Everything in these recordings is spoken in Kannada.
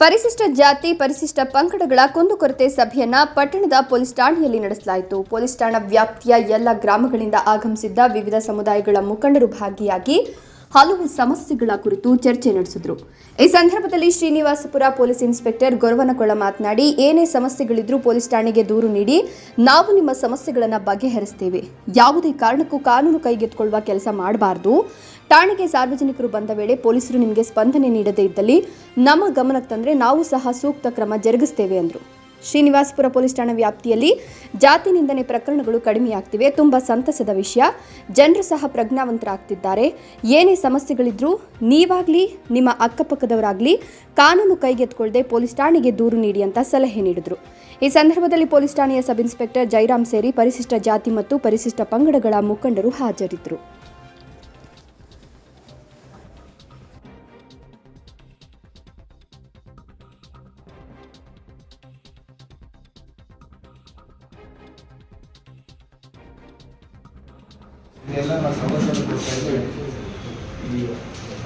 ಪರಿಶಿಷ್ಟ ಜಾತಿ ಪರಿಶಿಷ್ಟ ಪಂಗಡಗಳ ಕುಂದುಕೊರತೆ ಸಭೆಯನ್ನ ಪಟ್ಟಣದ ಪೊಲೀಸ್ ಠಾಣೆಯಲ್ಲಿ ನಡೆಸಲಾಯಿತು. ಪೊಲೀಸ್ ಠಾಣಾ ವ್ಯಾಪ್ತಿಯ ಎಲ್ಲ ಗ್ರಾಮಗಳಿಂದ ಆಗಮಿಸಿದ್ದ ವಿವಿಧ ಸಮುದಾಯಗಳ ಮುಖಂಡರು ಭಾಗಿಯಾಗಿ ಹಲವು ಸಮಸ್ಯೆಗಳ ಕುರಿತು ಚರ್ಚೆ ನಡೆಸಿದರು. ಈ ಸಂದರ್ಭದಲ್ಲಿ ಶ್ರೀನಿವಾಸಪುರ ಪೊಲೀಸ್ ಇನ್ಸ್ಪೆಕ್ಟರ್ ಗೊರವನಕೊಳ ಮಾತನಾಡಿ, ಏನೇ ಸಮಸ್ಯೆಗಳಿದ್ರೂ ಪೊಲೀಸ್ ಠಾಣೆಗೆ ದೂರು ನೀಡಿ, ನಾವು ನಿಮ್ಮ ಸಮಸ್ಯೆಗಳನ್ನು ಬಗೆಹರಿಸುತ್ತೇವೆ. ಯಾವುದೇ ಕಾರಣಕ್ಕೂ ಕಾನೂನು ಕೈಗೆತ್ತಿಕೊಳ್ಳುವ ಕೆಲಸ ಮಾಡಬಾರದು. ಠಾಣೆಗೆ ಸಾರ್ವಜನಿಕರು ಬಂದ ವೇಳೆ ಪೊಲೀಸರು ನಿಮಗೆ ಸ್ಪಂದನೆ ನೀಡದೇ ಇದ್ದಲ್ಲಿ ನಮ್ಮ ಗಮನಕ್ಕೆ ತಂದರೆ ನಾವು ಸಹ ಸೂಕ್ತ ಕ್ರಮ ಜರುಗಿಸುತ್ತೇವೆ ಎಂದರು. ಶ್ರೀನಿವಾಸಪುರ ಪೊಲೀಸ್ ಠಾಣಾ ವ್ಯಾಪ್ತಿಯಲ್ಲಿ ಜಾತಿ ನಿಂದನೆ ಪ್ರಕರಣಗಳು ಕಡಿಮೆಯಾಗ್ತಿವೆ. ತುಂಬ ಸಂತಸದ ವಿಷಯ. ಜನರು ಸಹ ಪ್ರಜ್ಞಾವಂತರಾಗ್ತಿದ್ದಾರೆ. ಏನೇ ಸಮಸ್ಯೆಗಳಿದ್ರೂ ನೀವಾಗಲಿ ನಿಮ್ಮ ಅಕ್ಕಪಕ್ಕದವರಾಗಲಿ ಕಾನೂನು ಕೈಗೆತ್ತಿಕೊಳ್ಳದೆ ಪೊಲೀಸ್ ಠಾಣೆಗೆ ದೂರು ನೀಡಿ ಅಂತ ಸಲಹೆ ನೀಡಿದರು. ಈ ಸಂದರ್ಭದಲ್ಲಿ ಪೊಲೀಸ್ ಠಾಣೆಯ ಸಬ್ ಇನ್ಸ್ಪೆಕ್ಟರ್ ಜೈರಾಮ್ ಸೇರಿ ಪರಿಶಿಷ್ಟ ಜಾತಿ ಮತ್ತು ಪರಿಶಿಷ್ಟ ಪಂಗಡಗಳ ಮುಖಂಡರು ಹಾಜರಿದ್ದರು. ಇದೆಲ್ಲ ನಾವು ಸಮಸ್ಯೆಯನ್ನು ಕೊಡ್ತಾ ಇದ್ದೇವೆ.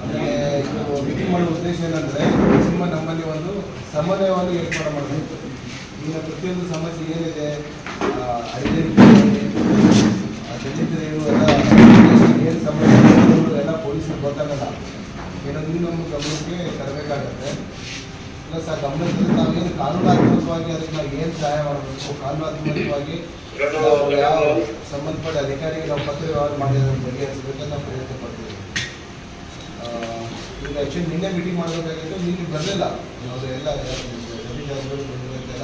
ಆಮೇಲೆ ಇದು ಮೀಟಿಂಗ್ ಮಾಡೋ ಉದ್ದೇಶ ಏನಂದರೆ ನಮ್ಮಲ್ಲಿ ಒಂದು ಸಮನ್ವಯವನ್ನು ಏರ್ಪಾಡು ಮಾಡಬೇಕು. ಈಗ ಪ್ರತಿಯೊಂದು ಸಮಸ್ಯೆ ಏನಿದೆ ದಲಿತರು ಎಲ್ಲ ಏನು ಸಮಸ್ಯೆ ಎಲ್ಲ ಪೊಲೀಸರು ಗೊತ್ತಾಗಲ್ಲ. ಏನಂದ್ರೆ ನಮ್ಮ ಗಮನಕ್ಕೆ ತರಬೇಕಾಗತ್ತೆ. ಪ್ಲಸ್ ಆ ಗಮನದಲ್ಲಿ ನಾವೇನು ಕಾನೂನಾತ್ಮಕವಾಗಿ ಅದಕ್ಕೆ ನಾವು ಏನು ಸಹಾಯ ಮಾಡಬೇಕು, ಕಾನೂನಾತ್ಮಕವಾಗಿ ಯಾವ ಸಂಬಂಧಪಟ್ಟ ಅಧಿಕಾರಿಗೆ ನಾವು ಪತ್ರ ವ್ಯವಹಾರ ಮಾಡಿರೋದ್ರ ಬಗೆಹರಿಸಬೇಕಂತ ನಾವು ಪ್ರಯತ್ನ ಪಡ್ತೀವಿ. ಈಗ ಆ್ಯಕ್ಚುಲಿ ನಿನ್ನೆ ಮೀಟಿಂಗ್ ಮಾಡಬೇಕಾಗಿತ್ತು, ನಿನ್ನೆ ಬರಲಿಲ್ಲ. ನಾವು ಎಲ್ಲ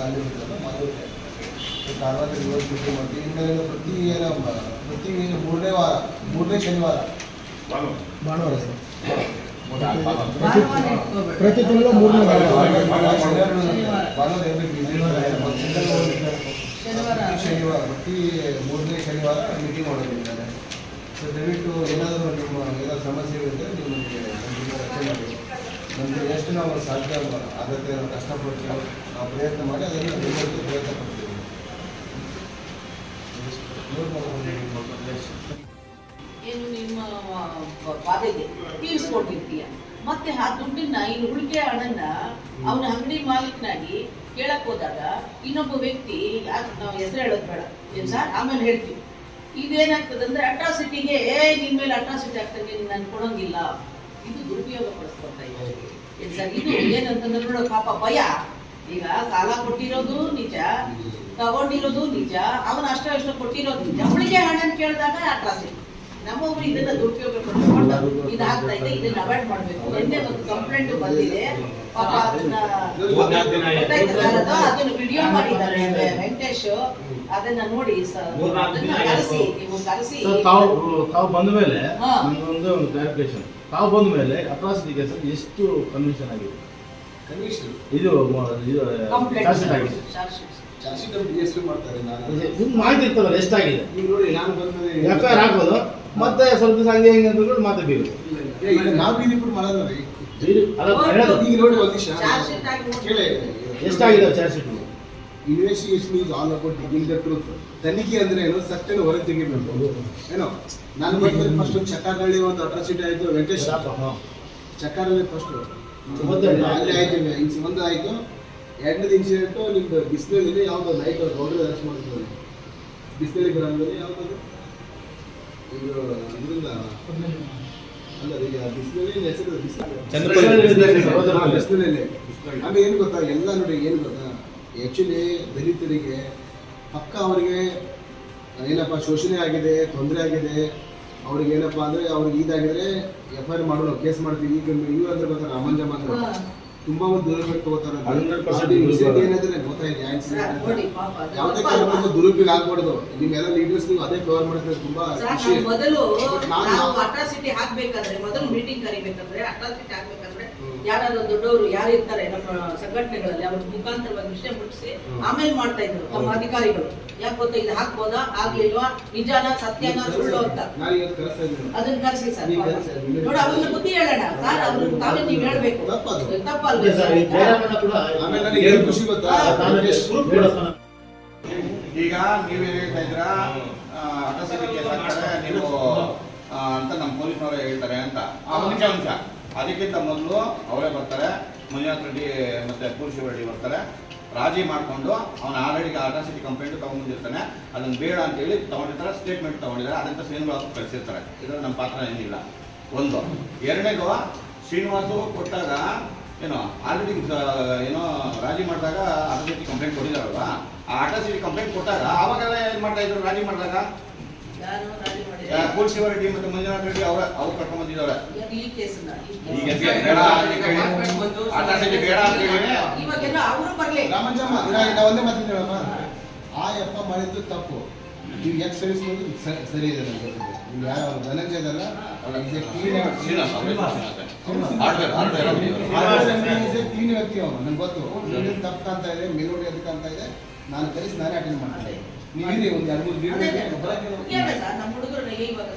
ಅಲ್ಲಿ ಬಿಟ್ಟಲ್ಲ ಮಾಡೋಕ್ಕೆ ಕಾರವಾರ ಇವತ್ತು ಮೀಟಿಂಗ್ ಮಾಡ್ತೀವಿ. ಇನ್ಮೇಲೆ ಪ್ರತಿ ಮೂರನೇ ಶನಿವಾರ ಭಾನುವಾರ ಪ್ರತಿ ತಿಂಗಳು ಮೂರನೇ ಶನಿವಾರ ಪ್ರತಿ ಮೂರನೇ ಶನಿವಾರ ಮೀಟಿಂಗ್ ಮಾಡೋದಿದ್ದಾರೆ. ಸೊ ದಯವಿಟ್ಟು ಏನಾದರೂ ಏನಾದರೂ ಸಮಸ್ಯೆಗಳಿದ್ದರೆ ನೀವು ನಮಗೆ ರಚನೆ ಮಾಡಿ. ನಮಗೆ ಎಷ್ಟು ನಾವು ಸಾಧ್ಯ ಆಗುತ್ತೆ ಕಷ್ಟಪಡ್ತೀವಿ, ನಾವು ಪ್ರಯತ್ನ ಮಾಡಿ ಅದನ್ನು ನಿಮ್ಮೊಟ್ಟಿಗೆ ಪ್ರಯತ್ನ ಪಡ್ತೀವಿ. ಏನು ನಿಮ್ಮ ಬಾಧೆಗೆ ತೀರಿಸ್ಕೊಟ್ಟಿರ್ತೀಯ. ಮತ್ತೆ ಆ ದುಡ್ಡನ್ನ ಇನ್ನು ಉಳಿಕೆ ಹಣನ್ನ ಅವನ ಅಂಗಡಿ ಮಾಲೀಕನಾಗಿ ಕೇಳಕ್ ಹೋದಾಗ ಇನ್ನೊಬ್ಬ ವ್ಯಕ್ತಿ ಯಾಕೆ ನಾವು ಹೆಸರು ಹೇಳೋದು ಬೇಡ ಏನ್ ಸರ್, ಆಮೇಲೆ ಹೇಳ್ತೀವಿ. ಇದೇನಾಗ್ತದೆ ಅಂದ್ರೆ ಅಟ್ರಾಸಿಟಿಗೆ ನಿನ್ ಮೇಲೆ ಅಟ್ರಾಸಿಟಿ ಆಗ್ತಂಗೆ ನೀನು ನಾನು ಕೊಡೋಂಗಿಲ್ಲ. ಇದು ದುರುಪಯೋಗ ಪಡಿಸ್ಕೊಳ್ತಾ ಇದ್ದೀವಿ ಏನ್ ಸರ್. ಇದು ಏನಂತಂದ್ರೆ ನೋಡೋ ಪಾಪ ಭಯ. ಈಗ ಸಾಲ ಕೊಟ್ಟಿರೋದು ನಿಜ, ತಗೊಂಡಿರೋದು ನಿಜ, ಅವನ ಅಷ್ಟೋ ಕೊಟ್ಟಿರೋದು ನಿಜ. ಉಳಿಕೆ ಹಣನ ಕೇಳಿದಾಗ ಅಟ್ರಾಸಿಟಿ. ನಮ್ಮೊಬ್ರು ಇದನ್ನ ದುರುಪಯೋಗ ಪಡಿಸ್ಕೊಂಡು ಇದಾಗ್ತಾ ಇದೆ. ಇದನ್ನ ಅವಾಯ್ಡ್ ಮಾಡ್ಬೇಕು. ನಿನ್ನೆ ಒಂದು ಕಂಪ್ಲೇಂಟ್ ಬಂದಿದೆ. ಪಾಪ ಅದನ್ನ ವಿಡಿಯೋ ಮಾಡಿದ್ದಾರೆ ವೆಂಕಟೇಶ್. ಅದನ್ನ ನೋಡಿ ಕರೆಸಿ ತಾವು ಬಂದ ಮೇಲೆ ಒಂದು ಕ್ಲಾರಿಫಿಕೇಶನ್. ತಾವು ಬಂದ ಮೇಲೆ ಅಟ್ರಾಸಿಟಿ ಕೇಸ್ ಎಷ್ಟು ಕನ್ವಿಷನ್ ಆಗಿದೆ? ಇದು ಮಾಹಿತಿ ಇರ್ತದಲ್ಲ ಎಷ್ಟಾಗಿದೆ ನಾನು ಬಂದ್ರೆ ಎಫ್ಐಆರ್ ಆಗ್ಬೋದು. ಮತ್ತೆ ಸ್ವಲ್ಪ ದಿವಸ ಹಂಗೆ ಹಿಂಗೆ ಅಂತ ಮಾತಾಡ್ತೀವಿ. ನಾವು ಬೀದಿಪುರ ಮಾಡೋದು ಎಷ್ಟಾಗಿದೆ charge sheet? Investigation is all about digging the truth. ತನಿಖೆ ಅಂದ್ರೆ ಏನು, ಸತ್ಯನ ಹೊರಗೆ ತೆಗಿಬೇಕು. ಏನೋ ನಾನು ಬಂದ್ರೆ ಫಸ್ಟ್ ಚಕ್ಕಾರಹಳ್ಳಿ ಒಂದು ಅಟ್ರಾಸಿಟಿ ಆಯ್ತು, ವೆಂಕಟೇಶ್ ಚಕ್ಕಾರಲ್ಲಿ ಫಸ್ಟ್ ಅಲ್ಲಿ ಆಯ್ತು, ಒಂದು ಆಯ್ತು. ಎರಡನೇದು ಇನ್ಸಿಡೆಂಟು ನಿಮ್ದು ಬಿಸಿಲಲ್ಲಿ ಯಾವ್ದು ನೈಟ್ ಗೌಡ್ರೆ ಅರೆಸ್ಟ್ ಮಾಡ್ತೀವಿ. ಬಿಸಿಲಲ್ಲಿ ಗ್ರಾಮದಲ್ಲಿ ಯಾವ್ದು ಇದು ಇದರಿಂದ ಅಲ್ಲ, ಈಗ ಬಿಸಿಲಲ್ಲಿ ಹೆಸರು ಬಿಸಿಲಲ್ಲಿ. ಆಮೇಲೆ ಏನು ಗೊತ್ತಾ, ಎಲ್ಲ ನೋಡಿ ಏನು ಗೊತ್ತಾ, ಆ್ಯಕ್ಚುಲಿ ದಲಿತರಿಗೆ ಪಕ್ಕ ಅವರಿಗೆ ಏನಪ್ಪ ಶೋಷಣೆ ಆಗಿದೆ, ತೊಂದರೆ ಆಗಿದೆ, ಅವ್ರಿಗೆ ಏನಪ್ಪ ಅಂದರೆ ಅವ್ರಿಗೆ ಇದಾಗಿದ್ರೆ FIR ಮಾಡೋಣ, ಕೇಸ್ ಮಾಡ್ತೀವಿ. ಈಗ ಇವ್ರು ಅಂದ್ರೆ ಗೊತ್ತಾ ಅಮಂಜಮ್ಮ ಅಂದ್ರೆ ತುಂಬಾ ಒಂದು ದುರುಪಯೋಗ ತಗೋತಾರೆ. ಏನಾದ್ರೆ ಗೊತ್ತಾಗಿದೆ ಯಾವುದೇ ಕಾರಣಕ್ಕೂ ದುರುಪಯೋಗ ಆಗ್ಬಾರ್ದು. ನಿಮ್ಮೆಲ್ಲ ಲೀಡರ್ಸ್ ನೀವು ಅದೇ ಕವರ್ ಮಾಡಿದ್ರೆ ತುಂಬಾ ಖುಷಿ. ಮೊದಲು ಅಟ್ರಾಸಿಟಿ ಹಾಕ್ಬೇಕಾದ್ರೆ, ಮೊದಲು ಮೀಟಿಂಗ್ ಕರಿಬೇಕಾದ್ರೆ, ಅಟ್ರಾಸಿಟಿ ಹಾಕ್ಬೇಕಾದ್ರೆ ಯಾರಾದ್ರೂ ದೊಡ್ಡವರು ಯಾರು ಇರ್ತಾರೆ ನಮ್ಮ ಸಂಘಟನೆಗಳಲ್ಲಿ ಅವ್ರ ಮುಖಾಂತರವಾಗಿ ವಿಷಯ ಮುಟ್ಟಿಸಿ ಆಮೇಲೆ ಮಾಡ್ತಾ ಇದ್ರು ನಮ್ಮ ಅಧಿಕಾರಿಗಳು. ಯಾಕೆ ಗೊತ್ತಾ, ಇದು ಹಾಕ್ಬೋದಾ ಆಗ್ಲಿಲ್ವಾ, ನಿಜಾನ ಸತ್ಯನ ಸುಳ್ಳು ಅಂತ ಅದನ್ನ ಕರೆಸಿ ಸರ್. ನೋಡಿ ಅವ್ರನ್ನ ಬುದ್ಧಿ ಹೇಳೋಣ ಸರ್. ಅವ್ರನ್ನ ತಾವೇ ನೀವು ಹೇಳ್ಬೇಕು, ತಪ್ಪಲ್ವ? ಆಮೇಲೆ ನನಗೆ ಏನು ಖುಷಿ ಗೊತ್ತಾ, ಈಗ ನೀವೇ ಹೇಳ್ತಾ ಇದ್ರ ಅಟ್ರಾಸಿಟಿ ಕೇಸ್ ಹಾಕ್ತಾರೆ ನೀವು ಅಂತ ನಮ್ಮ ಪೊಲೀಸ್ನವರೇ ಹೇಳ್ತಾರೆ ಅಂತ. ಅಂಶ ಅದಕ್ಕಿಂತ ಮೊದಲು ಅವರೇ ಬರ್ತಾರೆ, ಮಂಜುನಾಥ್ ರೆಡ್ಡಿ ಮತ್ತು ಪೂರ್ಶಿವ ರೆಡ್ಡಿ ಬರ್ತಾರೆ. ರಾಜಿ ಮಾಡಿಕೊಂಡು ಅವನ ಆಲ್ರೆಡಿ ಅಟ್ರಾಸಿಟಿ ಕಂಪ್ಲೇಂಟ್ ತೊಗೊಂಡಿರ್ತಾನೆ, ಅದನ್ನು ಬೇಡ ಅಂತೇಳಿ ತೊಗೊಂಡಿರ್ತಾರೆ, ಸ್ಟೇಟ್ಮೆಂಟ್ ತೊಗೊಂಡಿದ್ದಾರೆ, ಅದಂತ ಶ್ರೀನಿವಾಸ ಕಳಿಸಿರ್ತಾರೆ. ಇದರಲ್ಲಿ ನಮ್ಮ ಪಾತ್ರ ಏನಿಲ್ಲ. ಒಂದು. ಎರಡನೇದು, ಶ್ರೀನಿವಾಸು ಕೊಟ್ಟಾಗ ಏನೋ ಆಲ್ರೆಡಿ ಏನೋ ರಾಜಿ ಮಾಡಿದಾಗ ಅಟ್ರಾಸಿಟಿ ಕಂಪ್ಲೇಂಟ್ ಕೊಟ್ಟಿದ್ದಾರಲ್ವ, ಆ ಅಟ್ರಾಸಿಟಿ ಕಂಪ್ಲೇಂಟ್ ಕೊಟ್ಟಾಗ ಆವಾಗೆಲ್ಲ ಏನು ಮಾಡ್ತಾ ಇದ್ರು, ರಾಜಿ ಮಾಡಿದಾಗ ಯಾರು ರಾಜಿ ಮಾಡಿದ್ದಾರೆ? ಪೂರ್ಶಿವ ರೆಡ್ಡಿ ಮತ್ತು ಮಂಜುನಾಥ್ ರೆಡ್ಡಿ ಅವ್ರು ಕರ್ಕೊಂಡ್ ಬಂದಿದ್ದಾರೆ. ಈ ಕೇಸನ್ನ ಈಗ ಬೇಡ ಅಟ್ರಾಸಿಟಿ ಬೇಡ ಅಂತ ಹೇಳಿ ಇವಾಗೆಲ್ಲ ಅವರು ಬರ್ಲಿ. ರಾಮಂಜಮ್ಮ ನಾ ಒಂದೇ ಮಾತು ಹೇಳಮ್ಮ, ಆ ಯಪ್ಪ ಮಾಡಿದ್ದು ತಪ್ಪು. ನೀವು ಯಾಕೆ ಸರಿಸ್ಬೋದು ಸರಿ ಇದೆ ನನ್ನ ಜೊತೆಗೆ. ನೀವು ಯಾರು ಅವ್ರು ಧನಂಜಯ ಇದಲ್ಲ, ಕ್ಲೀನ್ ವ್ಯಕ್ತಿ ಅವನು, ನಂಗೆ ಗೊತ್ತು. ತಪ್ಪು ಕಾಣ್ತಾ ಇದೆ, ಮೇಲ್ನೋಡಿ ಅದಕ್ಕೆ ಕಾಣ್ತಾ ಇದೆ, ನಾನು ಕರೆಸಿ ನಾನೇ ಅಟೆಂಡ್ ಮಾಡ್ತೀನಿ. ನೀವು ಒಂದು 2-3 ನಮ್ಮ ಹುಡುಗರು ಇವಾಗ